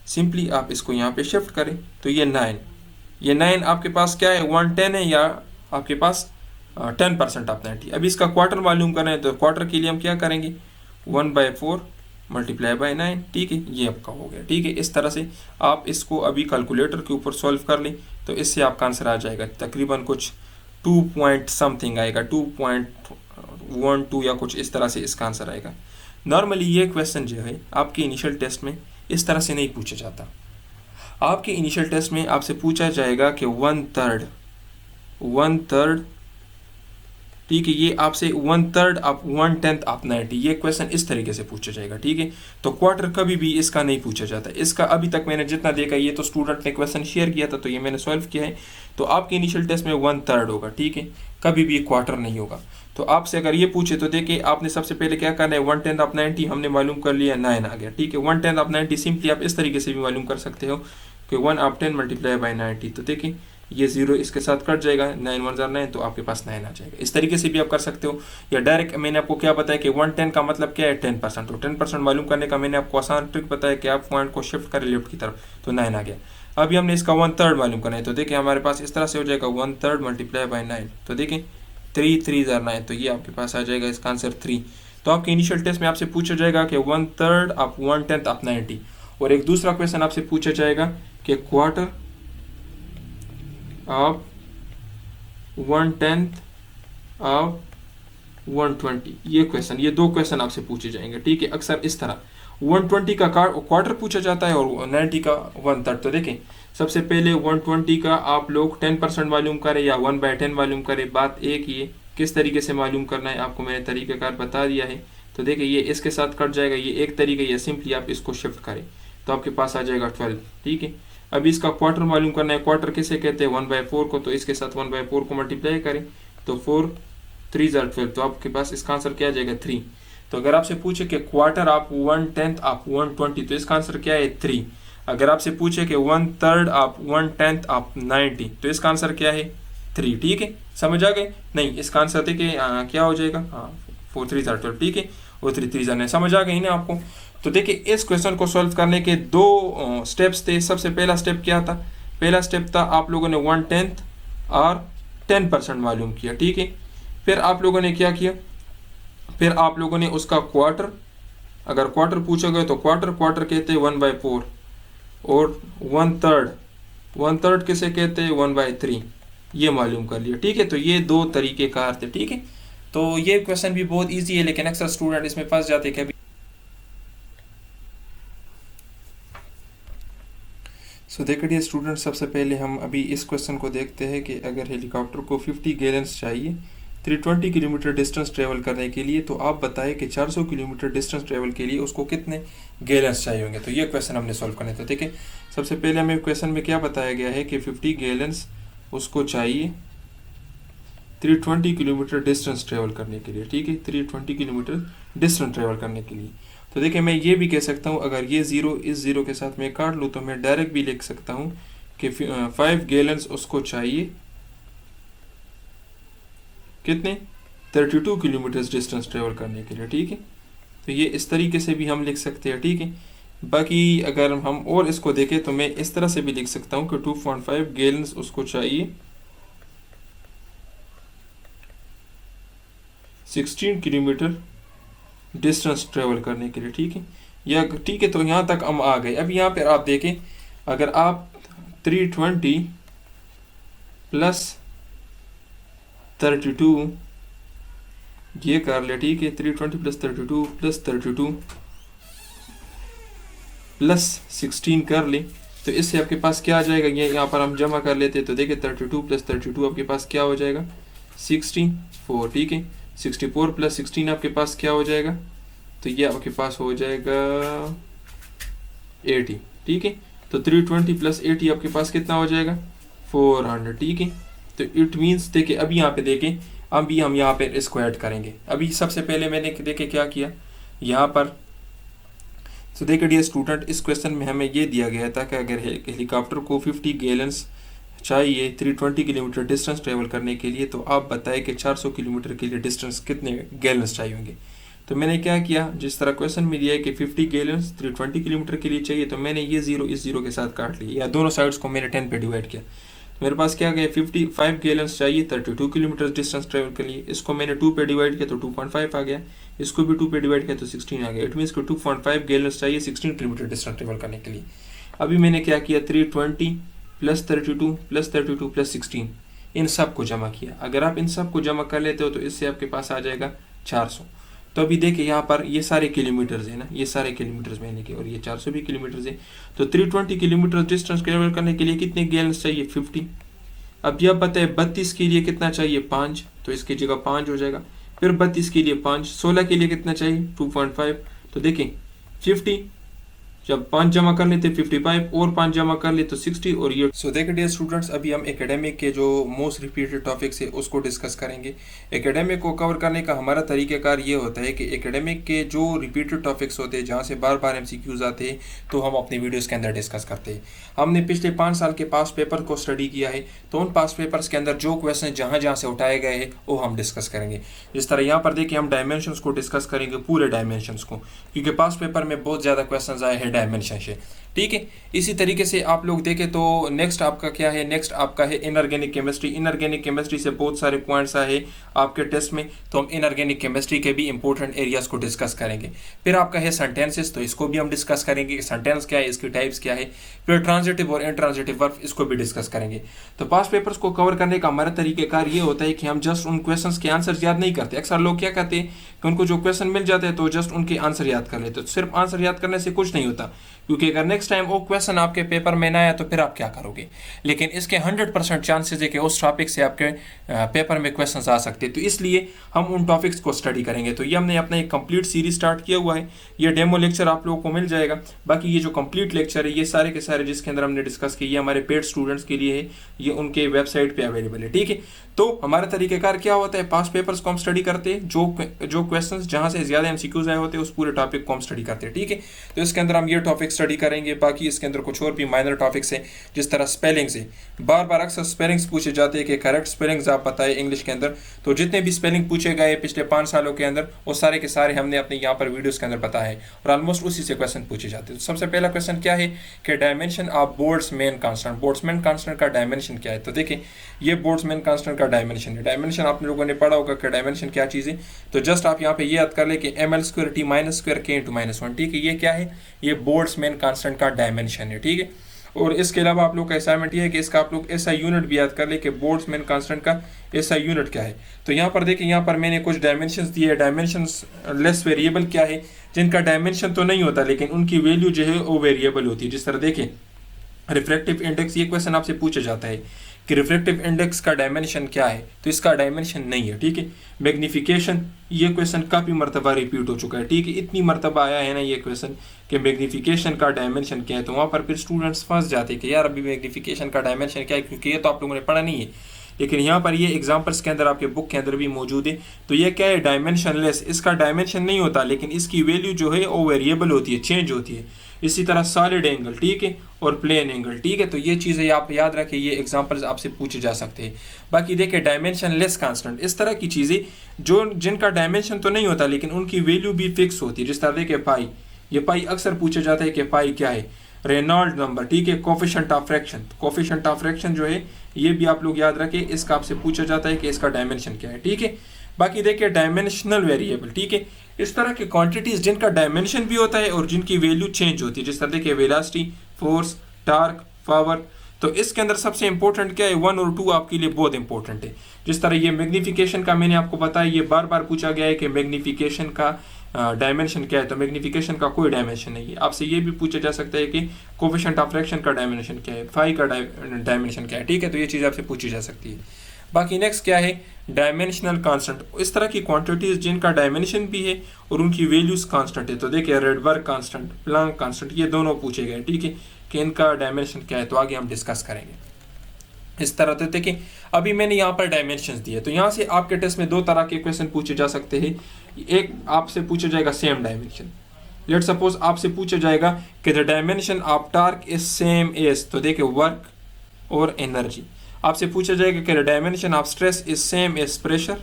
सिंपली आप इसको यहाँ पे शिफ्ट करें तो ये 9 आपके पास क्या है, 110 है या आपके पास 10% ऑफ 90। अभी इसका क्वार्टर मालूम करना है तो क्वार्टर के लिए हम क्या करेंगे, 1/4 मल्टीप्लाई बाय 9, ठीक है, ये आपका हो गया, ठीक है। इस तरह से आप इसको अभी कैलकुलेटर के ऊपर सॉल्व कर लें तो इससे आपका आंसर आ जाएगा तकरीबन कुछ 2 पॉइंट समथिंग आएगा, 2.12 या कुछ इस तरह से इसका आंसर आएगा। नॉर्मली ये क्वेश्चन जो है आपके इनिशियल टेस्ट में इस तरह से नहीं पूछा जाता। आपके इनिशियल टेस्ट में आपसे पूछा जाएगा कि 1/3, ठीक है, ये आपसे 1/3 ऑफ 1/10 ऑफ 90, ये क्वेश्चन इस तरीके से पूछा जाएगा, ठीक है। तो क्वार्टर कभी भी इसका नहीं पूछा जाता। इसका अभी तक मैंने जितना देखा, ये तो स्टूडेंट ने क्वेश्चन शेयर किया था तो ये मैंने सॉल्व किया है। तो आपके इनिशियल टेस्ट में 1/3 होगा, ठीक है, कभी भी क्वार्टर नहीं होगा। तो आपसे अगर ये पूछे तो देखिए आपने सबसे पहले क्या करना है, 1/10 ऑफ 90 हमने मालूम कर लिया, 9 आ गया, ठीक है। 1/10 ऑफ 90 सिंपली आप इस तरीके से भी मालूम कर सकते हो कि 1/10 मल्टीप्लाई बाई 90। तो देखिए ये 0 इसके साथ कट जाएगा, 9 1 9, तो आपके पास 9 आ जाएगा। इस तरीके से भी आप कर सकते हो। या डायरेक्ट मैंने आपको क्या बताया कि 110 का मतलब क्या है, 10%। तो 10% मालूम करने का मैंने आपको आसान ट्रिक बताया कि आप पॉइंट को शिफ्ट करें लेफ्ट की तरफ, तो 9 आ गया। अभी हमने इसका 1/3 मालूम करना है, तो देखिए हमारे पास इस तरह से हो जाएगा 1/3 मल्टीप्लाई बाई 9। तो देखिए 3 3 9, तो ये आपके पास आ जाएगा इसका आंसर 3। तो आपके इनिशियल टेस्ट में आपसे पूछा जाएगा कि 1/3 ऑफ 1/10 ऑफ 90। और एक दूसरा क्वेश्चन आपसे पूछा जाएगा कि क्वार्टर ऑफ 1/10 ऑफ 120, ये क्वेश्चन, ये दो क्वेश्चन आपसे पूछे जाएंगे, ठीक है। अक्सर इस तरह 120 का क्वार्टर पूछा जाता है और 90 का 1/3। तो देखें सबसे पहले 120 का आप लोग 10% मालूम करें या 1/10 मालूम करें, बात एक ही है। किस तरीके से मालूम करना है आपको मैंने तरीक़ाकार बता दिया है। तो देखिए ये इसके साथ कट जाएगा, ये एक तरीका, ये सिंपली आप इसको शिफ्ट करें तो आपके पास आ जाएगा 12, ठीक है। अभी इसका क्वार्टर मालूम करना है, क्वार्टर किसे कहते हैं 1/4 को, तो इसके साथ 1/4 को मल्टीप्लाई करें तो 4 3 12, तो आपके पास इसका आंसर क्या आ जाएगा 3। तो अगर आपसे पूछे कि क्वार्टर आप 1/10 आप 120, तो इसका आंसर क्या है 3। अगर आपसे पूछे कि 1/3 आप 1/10 आप 90, तो इसका आंसर क्या है 3, ठीक है। समझ आ गए? नहीं, इसका आंसर देखिए क्या हो जाएगा, 4 3 12, ठीक है, और 3 3 9, समझ आ गई ना आपको। तो देखिए इस क्वेश्चन को सॉल्व करने के दो स्टेप्स थे। सबसे पहला स्टेप क्या था, पहला स्टेप था आप लोगों ने 1/10 और 10% मालूम किया, ठीक है। फिर आप लोगों ने क्या किया, फिर आप लोगों ने उसका क्वार्टर, अगर क्वार्टर पूछा गया तो क्वार्टर कहते हैं 1/4, और 1/3 किसे कहते हैं 1/3, ये मालूम कर लिया, ठीक है। तो ये दो तरीके कार थे, ठीक है। तो ये क्वेश्चन भी बहुत इजी है, लेकिन अक्सर स्टूडेंट इसमें फंस जाते हैं। सो देखिए स्टूडेंट, सबसे पहले हम अभी इस क्वेश्चन को देखते हैं कि अगर हेलीकॉप्टर को 50 गैलन्स चाहिए 320 किलोमीटर डिस्टेंस ट्रेवल करने के लिए, तो आप बताएं कि 400 किलोमीटर डिस्टेंस ट्रेवल के लिए उसको कितने गैलन्स चाहिए होंगे। तो ये क्वेश्चन हमने सॉल्व करने। तो देखिए सबसे पहले हमें क्वेश्चन में क्या बताया गया है कि 50 गैलन्स उसको चाहिए 320 किलोमीटर डिस्टेंस ट्रेवल करने के लिए, ठीक है, 320 किलोमीटर डिस्टेंस ट्रेवल करने के लिए। तो देखिए मैं ये भी कह सकता हूँ, अगर ये ज़ीरो इस ज़ीरो के साथ मैं काट लूँ तो मैं डायरेक्ट भी लिख सकता हूँ कि 5 गैलन्स उसको चाहिए कितने 32 किलोमीटर डिस्टेंस ट्रेवल करने के लिए, ठीक है। तो ये इस तरीके से भी हम लिख सकते हैं, ठीक है। बाकी अगर हम और इसको देखें तो मैं इस तरह से भी लिख सकता हूँ कि 2.5 गैलन्स उसको चाहिए 16 किलोमीटर डिस्टेंस ट्रेवल करने के लिए, ठीक है। या ठीक है, तो यहाँ तक हम आ गए। अब यहाँ पर आप देखें, अगर आप 320 प्लस 32 ये कर ले, ठीक है, 320 प्लस 32 प्लस 32 प्लस 16 कर ले, तो इससे आपके पास क्या आ जाएगा, ये यहाँ पर हम जमा कर लेते हैं। तो देखिए 32 प्लस 32 आपके पास क्या हो जाएगा 64, ठीक है। 64 प्लस 16 आपके पास क्या हो जाएगा, तो ये आपके पास हो जाएगा 80, ठीक है। तो 320 प्लस 80 आपके पास कितना हो जाएगा 400, ठीक है। तो इट मीन्स देखिए अभी यहाँ पे देखें, अभी हम यहाँ पे इसको ऐड करेंगे। अभी सबसे पहले मैंने देखे क्या किया यहाँ पर, तो देखिए डियर स्टूडेंट, इस क्वेश्चन में हमें ये दिया गया था कि अगर हेलीकॉप्टर को 50 गैलन्स चाहिए 320 किलोमीटर डिस्टेंस ट्रेवल करने के लिए, तो आप बताएं कि 400 किलोमीटर के लिए डिस्टेंस कितने गैलन्स चाहिए होंगे। तो मैंने क्या किया, जिस तरह क्वेश्चन में दिया है कि 50 गैलन्स 320 किलोमीटर के लिए चाहिए, तो मैंने ये ज़ीरो इस ज़ीरो के साथ काट लिया, या दोनों साइड्स को मैंने 10 पे डिवाइड किया। मेरे पास क्या गया 55 गैलन्स चाहिए 32 किलोमीटर डिस्टेंस ट्रेवल के लिए, इसको मैंने 2 पे डिवाइड किया तो 2.5 आ गया, इसको भी 2 पे डिवाइड किया तो 16 आ गया। इट मीन्स कि 2.5 गैलन्स चाहिए 16 किलोमीटर डिस्टेंस ट्रेवल करने के लिए। अभी मैंने क्या किया 320 प्लस 32 प्लस 32 प्लस 16 इन सब को जमा किया। अगर आप इन सब को जमा कर लेते हो तो इससे आपके पास आ जाएगा 400। तो अभी देखिए यहाँ पर ये सारे किलोमीटर्स है ना, ये सारे किलोमीटर्स मैंने किए, और ये 400 भी किलोमीटर्स है। तो 320 किलोमीटर डिस्टेंस ट्रेवल करने के लिए कितने गैलन्स चाहिए 50। अब यह पता है 32 के लिए कितना चाहिए 5, तो इसकी जगह 5 हो जाएगा। फिर 32 के लिए 5, 16 के लिए कितना चाहिए 2.5। तो देखें 50 जब 5 जमा कर लेते 55 और 5 जमा कर ले तो 60 और ये। सो देखिए डियर स्टूडेंट्स, अभी हम एकेडमिक के जो मोस्ट रिपीटेड टॉपिक्स है उसको डिस्कस करेंगे। एकेडमिक को कवर करने का हमारा तरीक़ाकार ये होता है कि एकेडमिक के जो रिपीटेड टॉपिक्स होते हैं जहाँ से बार बार MCQs आते हैं, तो हम अपनी वीडियोज़ के अंदर डिस्कस करते हैं। हमने पिछले 5 साल के पास पेपर को स्टडी किया है, तो उन पास पेपर्स के अंदर जो क्वेश्चन जहाँ जहाँ से उठाए गए हैं वो हम डिस्कस करेंगे। जिस तरह यहाँ पर देखिए हम डायमेंशंस को डिस्कस करेंगे, पूरे डायमेंशंस को, क्योंकि पास पेपर में बहुत ज़्यादा क्वेश्चन आए हैं डायमेंशन से। ठीक है। इसी तरीके से आप लोग देखें तो नेक्स्ट आपका क्या है, नेक्स्ट आपका है इनऑर्गेनिक केमिस्ट्री। इनऑर्गेनिक केमिस्ट्री से बहुत सारे पॉइंट्स आए आपके टेस्ट में, तो हम इनऑर्गेनिक केमिस्ट्री के भी इंपॉर्टेंट एरियाज को डिस्कस करेंगे। फिर आपका है सेंटेंसेस, तो इसको भी हम डिस्कस करेंगे कि सेंटेंस क्या है, इसकी टाइप्स क्या है। फिर ट्रांजिटिव और इंट्रांजिटिव वर्ब, इसको भी डिस्कस करेंगे। तो पास्ट पेपर्स को कवर करने का हमारा तरीकेकार ये होता है कि हम जस्ट उन क्वेश्चंस के आंसर याद नहीं करते। अक्सर लोग क्या कहते हैं कि उनको जो क्वेश्चन मिल जाते हैं तो जस्ट उनके आंसर याद कर लेते। तो सिर्फ आंसर याद करने से कुछ नहीं होता, क्योंकि अगर नेक्स्ट टाइम वो क्वेश्चन आपके पेपर में ना आया तो फिर आप क्या करोगे। लेकिन इसके 100% चांसेस है कि उस टॉपिक से आपके पेपर में क्वेश्चंस आ सकते हैं। तो इसलिए हम उन टॉपिक्स को स्टडी करेंगे। तो ये हमने अपना एक कंप्लीट सीरीज स्टार्ट किया हुआ है। ये डेमो लेक्चर आप लोगों को मिल जाएगा। बाकी ये जो कंप्लीट लेक्चर है ये सारे के सारे जिसके अंदर हमने डिस्कस किए, ये हमारे पेड स्टूडेंट्स के लिए है, ये उनके वेबसाइट पे अवेलेबल है। ठीक है। तो हमारा तरीकेकार क्या होता है, पास्ट पेपर्स को हम स्टडी करते हैं, जो क्वेश्चंस जहां से ज्यादा एमसीक्यूज आए होते हैं उस पूरे टॉपिक को हम स्टडी करते हैं। ठीक है। तो इसके अंदर हम ये टॉपिक स्टडी करेंगे। बाकी इसके अंदर कुछ और भी माइनर टॉपिक्स हैं, जिस तरह स्पेलिंग्स है। बार बार अक्सर स्पेलिंग्स पूछे जाते हैं कि करेक्ट स्पेलिंग्स आप बताएं इंग्लिश के अंदर। तो जितने भी स्पेलिंग पूछे गए पिछले 5 सालों के अंदर वो सारे के सारे हमने अपने यहाँ पर वीडियोस के अंदर बताए हैं, और ऑलमोस्ट उसी से क्वेश्चन पूछे जाते हैं। तो सबसे पहला क्वेश्चन क्या है कि dimension of Boltzmann constant. Boltzmann constant का डायमेंशन क्या है। तो देखिए ये बोल्ट्जमैन कांस्टेंट का डायमेंशन है। डायमेंशन आप लोगों ने पढ़ा होगा कि डायमेंशन क्या चीज़ है। तो जस्ट आप यहाँ पे ये याद कर ले कि ml² t - k × -1। ठीक है। ये क्या है, ये बोल्ट्जमैन कांस्टेंट का डायमेंशन है। ठीक है। और इसके अलावा आप लोग का असाइनमेंट ये है कि इसका आप लोग एसआई यूनिट भी याद कर ले कि बोल्ट्जमैन कांस्टेंट का एसआई यूनिट क्या है। तो यहाँ पर देखिए, यहाँ पर मैंने कुछ डायमेंशंस दिए हैं। डायमेंशंस लेस वेरिएबल क्या है, जिनका डायमेंशन तो नहीं होता लेकिन उनकी वैल्यू जो है वो वेरिएबल होती है। जिस तरह देखें रिफ्रैक्टिव इंडेक्स, ये क्वेश्चन आपसे पूछा जाता है कि रिफ्रैक्टिव इंडेक्स का डायमेंशन क्या है, तो इसका डायमेंशन नहीं है। ठीक है। मैग्निफिकेशन, ये क्वेश्चन काफ़ी मरतबा रिपीट हो चुका है। ठीक है। इतनी मरतबा आया है ना ये क्वेश्चन कि मैग्निफिकेशन का डायमेंशन क्या है, तो वहाँ पर फिर स्टूडेंट्स फंस जाते हैं कि यार अभी मैग्निफिकेशन का डायमेंशन क्या है, क्योंकि ये तो आप लोगों ने पढ़ा नहीं है। लेकिन यहाँ पर ये एग्जाम्पल्स के अंदर आपके बुक के अंदर भी मौजूद है। तो ये क्या है, डायमेंशन लेस, इसका डायमेंशन नहीं होता लेकिन इसकी वैल्यू जो है वो वेरिएबल होती है, चेंज होती है। इसी तरह सॉलिड एंगल, ठीक है, और प्लेन एंगल। ठीक है। तो ये चीज़ें आप याद रखें, ये एग्जांपल्स आपसे पूछे जा सकते हैं। बाकी देखिए डायमेंशन लेस कांस्टेंट, इस तरह की चीज़ें जो जिनका डायमेंशन तो नहीं होता लेकिन उनकी वैल्यू भी फिक्स होती है। जिस तरह देखिए पाई, ये पाई अक्सर पूछा जाता है कि पाई क्या है, रेनॉल्ड नंबर। ठीक है। Coefficient of fraction, coefficient of fraction जो है ये भी आप लोग याद रखें, इसका आपसे पूछा जाता है कि इसका डायमेंशन क्या है। ठीक है। बाकी देखिए डायमेंशनल वेरिएबल, ठीक है, इस तरह के क्वांटिटीज जिनका डायमेंशन भी होता है और जिनकी वैल्यू चेंज होती है। जिस तरह देखिए वेलोसिटी, फोर्स, टॉर्क, पावर। तो इसके अंदर सबसे इंपॉर्टेंट क्या है, 1 और 2 आपके लिए बहुत इंपॉर्टेंट है। जिस तरह ये मैग्निफिकेशन का मैंने आपको बताया, ये बार बार पूछा गया है कि मैग्निफिकेशन का डायमेंशन क्या है, तो मैग्निफिकेशन का कोई डायमेंशन नहीं है। आपसे ये भी पूछा जा सकता है कि कोफिशिएंट ऑफ फ्रैक्शन का डायमेंशन क्या है, फाई का डायमेंशन क्या है। ठीक है। तो ये चीज़ आपसे पूछी जा सकती है। बाकी नेक्स्ट क्या है, डायमेंशनल कांस्टेंट, इस तरह की क्वांटिटीज जिनका डायमेंशन भी है और उनकी वैल्यूज कांस्टेंट है। तो देखिए रेडबर्ग कांस्टेंट, प्लैंक कांस्टेंट, ये दोनों पूछे गए। ठीक है कि इनका डायमेंशन क्या है, तो आगे हम डिस्कस करेंगे इस तरह। तो देखिए अभी मैंने यहाँ पर डायमेंशंस दिए, तो यहाँ से आपके टेस्ट में 2 तरह के क्वेश्चन पूछे जा सकते हैं। एक आपसे पूछा जाएगा सेम डायमेंशन, लेट सपोज आपसे पूछा जाएगा कि the dimension of torque is same as, तो देखिए वर्क और एनर्जी। आपसे पूछा जाएगा कि the dimension of stress is same as pressure,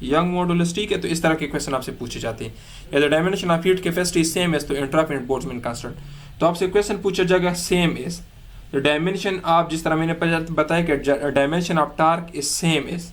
Young modulus. ठीक है। तो इस तरह के क्वेश्चन आपसे पूछे जाते हैं। या the dimension of heat capacity is same as, तो एंट्रोपी एंड बोल्ट्जमैन कांस्टेंट। तो आपसे क्वेश्चन पूछा जाएगा same as the dimension of, जिस तरह मैंने बताया कि dimension of torque is same as.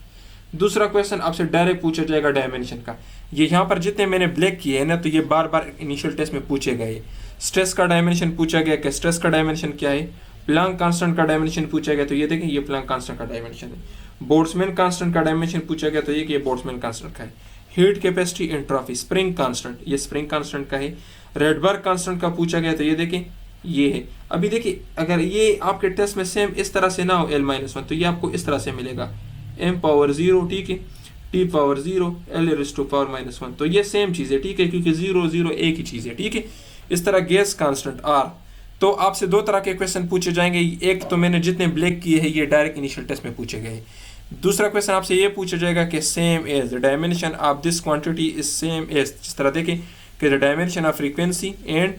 दूसरा क्वेश्चन आपसे डायरेक्ट पूछा जाएगा डायमेंशन का। ये यहाँ पर जितने मैंने ब्लैक किए हैं ना, तो ये बार बार इनिशियल टेस्ट में पूछे गए। स्ट्रेस का डायमेंशन पूछा गया कि स्ट्रेस का डायमेंशन क्या है, प्लैंक कांस्टेंट का डायमेंशन पूछा गया, तो ये देखें ये प्लैंक कांस्टेंट का डायमेंशन है। बोल्ट्जमैन कांस्टेंट का डायमेंशन पूछा गया, तो ये बोल्ट्जमैन कांस्टेंट का है। Heat capacity, entropy, spring constant, ये स्प्रिंग कांस्टेंट का है। रेडबर्ग कांस्टेंट का पूछा गया, तो ये देखें ये है। अभी देखिए अगर ये आपके टेस्ट में सेम इस तरह से ना हो l-1, तो ये आपको इस तरह से मिलेगा m⁻0, ठीक है, t⁻0 l⁻⁻⁻1, तो ये सेम चीज़ है। ठीक है, क्योंकि 0 0 एक ही चीज़ है। ठीक है। इस तरह गैस कांस्टेंट R, तो आपसे 2 तरह के क्वेश्चन पूछे जाएंगे। एक तो मैंने जितने ब्लैक किए हैं ये डायरेक्ट इनिशियल टेस्ट में पूछे गए। दूसरा क्वेश्चन आपसे ये पूछा जाएगा कि same as the dimension of this quantity is same as, जिस तरह देखें कि the dimension of frequency and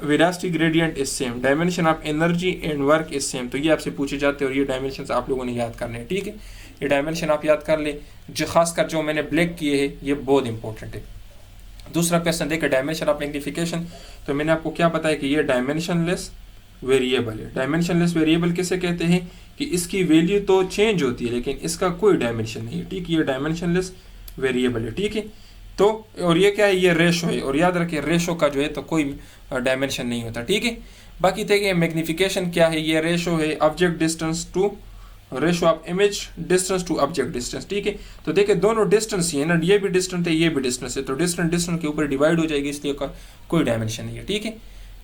velocity gradient is same, dimension of energy and work is same. तो ये आपसे पूछे जाते हैं और ये डायमेंशंस आप लोगों ने याद करने हैं। ठीक है। ये डायमेंशन आप याद कर ले, जो खासकर जो मैंने ब्लैक किए हैं ये बहुत इंपॉर्टेंट है। दूसरा क्वेश्चन देखिए डायमेंशन ऑफ मैग्नीफिकेशन। तो मैंने आपको क्या बताया कि ये डायमेंशनलेस वेरिएबल है। डायमेंशनलेस वेरिएबल किसे कहते हैं कि इसकी वैल्यू तो चेंज होती है लेकिन इसका कोई डायमेंशन नहीं है, ठीक है, ये डायमेंशनलेस वेरिएबल है, ठीक है। तो और ये क्या है, ये रेशो है, और याद रखिए रेशो का जो है तो कोई डायमेंशन नहीं होता, ठीक है। बाकी देखिए मैग्नीफिकेशन क्या है, ये रेशो है object distance to ratio of image distance to object distance, ठीक है। तो देखिए दोनों डिस्टेंस ही है ना, ये भी डिस्टेंस है ये भी डिस्टेंस है, तो डिस्टेंस डिस्टेंस के ऊपर डिवाइड हो जाएगी, इसलिए कोई डायमेंशन नहीं है, ठीक है।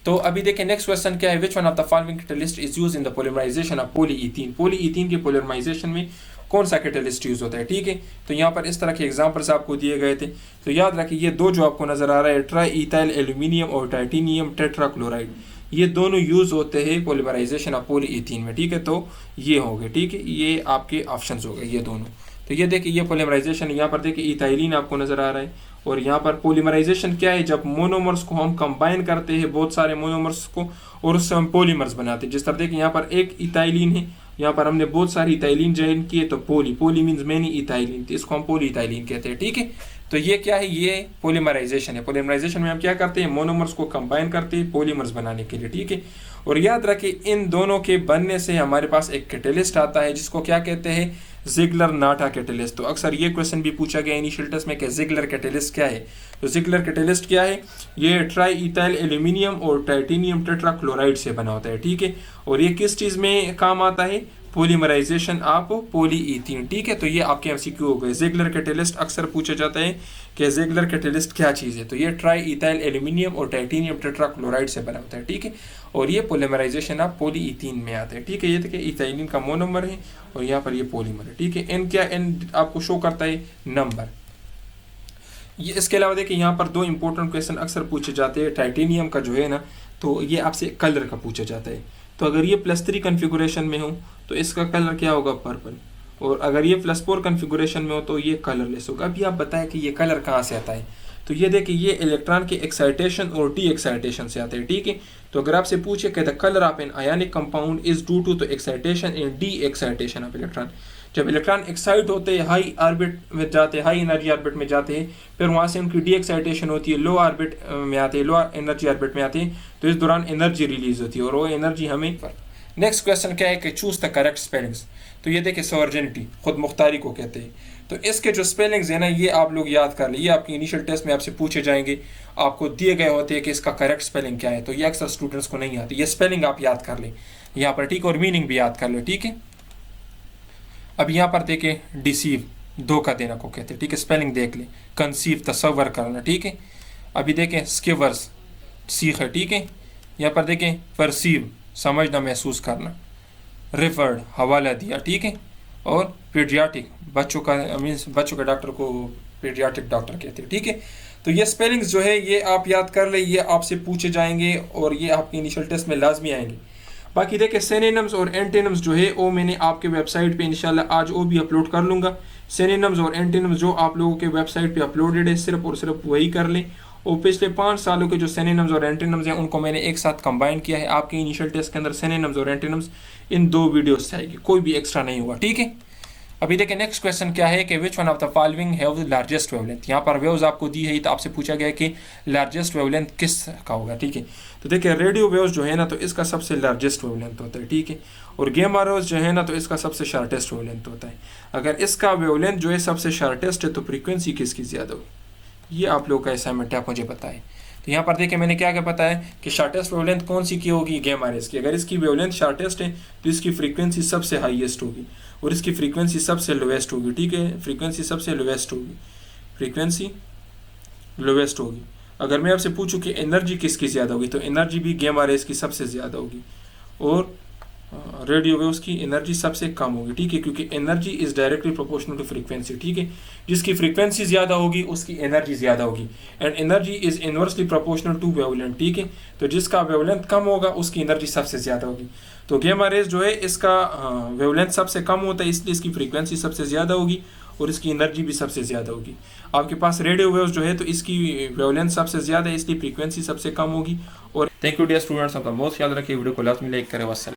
तो अभी देखिए नेक्स्ट क्वेश्चन क्या है, which one of the following catalyst is use in the polymerization of polyethene. Polyethene के पॉलीमराइजेशन में कौन सा कैटलिस्ट यूज होता है, ठीक है। तो यहाँ पर इस तरह के एग्जांपल्स आपको दिए गए थे। तो याद रखिए ये दो जो आपको नजर आ रहा है, ट्राई इथाइल एल्यूमिनियम और टाइटेनियम टेट्राक्लोराइड, ये दोनों यूज होते हैं पॉलीमराइजेशन ऑफ पॉलीईथीन में, ठीक है। तो ये हो गए, ठीक है, ये आपके ऑप्शंस हो गए ये दोनों। तो ये देखिए ये पॉलीमराइजेशन, यहाँ पर देखिए इथाइलिन आपको नजर आ रहा है, और यहाँ पर पॉलीमराइजेशन क्या है, जब मोनोमर्स को हम कंबाइन करते हैं बहुत सारे मोनोमर्स को और उससे हम पॉलीमर्स बनाते हैं। जिस तरह देखिए यहाँ पर एक इथाइलिन है, यहाँ पर हमने बहुत सारी इथाइलिन ज्वाइन किए, तो पोली मीन्स मैनी इथाइलिन, तो इसको हम पॉली इथाइलिन कहते हैं, ठीक है। तो ये क्या है, ये पॉलीमराइजेशन है। पॉलीमराइजेशन में हम क्या करते हैं, मोनोमर्स को कंबाइन करते हैं पॉलीमर्स बनाने के लिए, ठीक है। और याद रखिए इन दोनों के बनने से हमारे पास एक कैटलिस्ट आता है जिसको क्या कहते हैं, जिगलर नाटा कैटलिस्ट। तो अक्सर ये क्वेश्चन भी पूछा गया इनिशियल टेस्ट में कि जिगलर कैटलिस्ट क्या है। तो जिगलर कैटलिस्ट क्या है, ये ट्राई इथाइल एल्यूमिनियम और टाइटेनियम टेट्राक्लोराइड से बना होता है, ठीक है। और ये किस चीज़ में काम आता है, पॉलीमराइजेशन ऑफ पॉलीईथीन, ठीक है। तो ये आपके एमसीक्यू हो गए। जिगलर कैटलिस्ट अक्सर पूछा जाता है कि जिगलर कैटलिस्ट क्या चीज़ है, तो ये ट्राई इथाइल एल्यूमिनियम और टाइटेनियम टेट्राक्लोराइड से बना होता है, ठीक है। और ये पॉलीमराइजेशन ऑफ पॉलीईथीन में आता है, ठीक है। ये देखिए इथाइलिन का मोनोमर है और यहाँ पर ये पॉलीमर है, ठीक है। एन क्या, एन आपको शो करता है नंबर। ये इसके अलावा देखिए यहाँ पर दो इंपॉर्टेंट क्वेश्चन अक्सर पूछे जाते हैं। टाइटेनियम का जो है ना, तो ये आपसे कलर का पूछा जाता है। तो अगर ये +3 कन्फिगुरेशन में हो तो इसका कलर क्या होगा, पर्पल, और अगर ये +4 कन्फिगुरेशन में हो तो ये कलरलेस होगा। अभी आप बताएं कि ये कलर कहाँ से आता है। तो ये देखिए ये इलेक्ट्रॉन के एक्साइटेशन और डी एक्साइटेशन से आते हैं, ठीक है। तो अगर आपसे पूछे कि the colour of an ionic compound is due to the excitation and de-excitation of electron, जब इलेक्ट्रॉन एक्साइट होते हैं, हाई ऑर्बिट में जाते हैं, हाई एनर्जी ऑर्बिट में जाते हैं, फिर वहाँ से उनकी डी एक्साइटेशन होती है, लो ऑर्बिट में आते हैं, लो एनर्जी ऑर्बिट में आते हैं, तो इस दौरान एनर्जी रिलीज होती है और वो एनर्जी हमें। नेक्स्ट क्वेश्चन क्या है कि चूज द करेक्ट स्पेलिंग्स। तो ये देखिए सॉवर्जिनिटी, खुद मुख्तारी को कहते हैं। तो इसके जो स्पेलिंग्स है ना, ये आप लोग याद कर लें, ये आपकी इनिशियल टेस्ट में आपसे पूछे जाएंगे, आपको दिए गए होते हैं कि इसका करेक्ट स्पेलिंग क्या है। तो ये अक्सर स्टूडेंट्स को नहीं आती, ये स्पेलिंग आप याद कर लें यहाँ पर, ठीक है, और मीनिंग भी याद कर लें, ठीक है। अब यहाँ पर देखें डिसीव, धोखा देना को कहते हैं, ठीक है, स्पेलिंग देख लें। कंसीव, तसव्वुर करना, ठीक है। अभी देखें स्किवर्स, सीख है, ठीक है। यहाँ पर देखें परसीव, समझना, महसूस करना। रिफर्ड, हवाला दिया, ठीक है। और पीडियाट्रिक, बच्चों का मीन्स बच्चों के डॉक्टर को पीडियाट्रिक डॉक्टर कहते हैं, ठीक है। तो ये स्पेलिंग्स जो है ये आप याद कर ले, ये आपसे पूछे जाएंगे और ये आपके इनिशियल टेस्ट में लाजमी आएंगे। बाकी देखिए सिनोनिम्स और एंटोनिम्स जो है वो मैंने आपके वेबसाइट पे इंशाल्लाह आज वो भी अपलोड कर लूँगा। सिनोनिम्स और एंटोनिम्स जो आप लोगों के वेबसाइट पे अपलोडेड है, सिर्फ और सिर्फ वही कर लें। और पिछले 5 सालों के जो सिनोनिम्स और एंटोनिम्स हैं उनको मैंने एक साथ कंबाइन किया है। आपके इनिशियल टेस्ट के अंदर सिनोनिम्स और एंटोनिम्स इन 2 वीडियोस से आएगी, कोई भी एक्स्ट्रा नहीं हुआ, ठीक है। अभी देखिए नेक्स्ट क्वेश्चन क्या है कि विच one of the following have the largest wavelength. यहाँ पर वेव्स आपको दी है, तो आपसे पूछा गया कि लार्जेस्ट वेवलेंथ किस का होगा, ठीक है। तो देखिए रेडियो वेव्स जो है ना, तो इसका सबसे लार्जेस्ट वेवलेंथ होता है, ठीक है। और गेमा रेव्स जो है ना, तो इसका सबसे शार्टेस्ट वेवलेंथ होता है। अगर इसका वेवलेंथ जो है सबसे शार्टेस्ट है तो फ्रीक्वेंसी किसकी ज़्यादा होगी, ये आप लोग का असाइनमेंट है, आप मुझे बताएं। तो यहाँ पर देखिए मैंने क्या क्या बताया कि शार्टेस्ट वेवलेंथ कौन सी की होगी, गेमा रेज की। अगर इसकी वेवलेंथ शार्टेस्ट है तो इसकी फ्रीक्वेंसी सबसे हाईएस्ट होगी और इसकी फ्रीक्वेंसी सबसे लोवेस्ट होगी, ठीक है। फ्रीक्वेंसी सबसे लोवेस्ट होगी, फ्रीक्वेंसी लोवेस्ट होगी। अगर मैं आपसे पूछूं कि एनर्जी किसकी ज़्यादा होगी, तो एनर्जी भी गेमा रेज की सबसे ज़्यादा होगी और रेडियो वेव्स की एनर्जी सबसे कम होगी, ठीक है, क्योंकि energy is directly proportional to frequency, ठीक है। जिसकी फ्रीक्वेंसी ज़्यादा होगी उसकी एनर्जी ज़्यादा होगी and energy is inversely proportional to wavelength, ठीक है। तो जिसका वेवलेंथ कम होगा उसकी एनर्जी सबसे ज़्यादा होगी। तो गेमा रेज जो है इसका वेवलेंथ सबसे कम होता है, इसलिए इसकी फ्रीक्वेंसी सबसे ज़्यादा होगी और इसकी एनर्जी भी सबसे ज़्यादा होगी। आपके पास रेडियो वेव्स जो है तो इसकी वेवलेंथ सबसे ज़्यादा है, इसलिए फ्रीक्वेंसी सबसे कम होगी। और थैंक यू डियर स्टूडेंट्स, आपका बहुत ख्याल रखिए, वीडियो को लाजमी लाइक करें। वस्सलाम।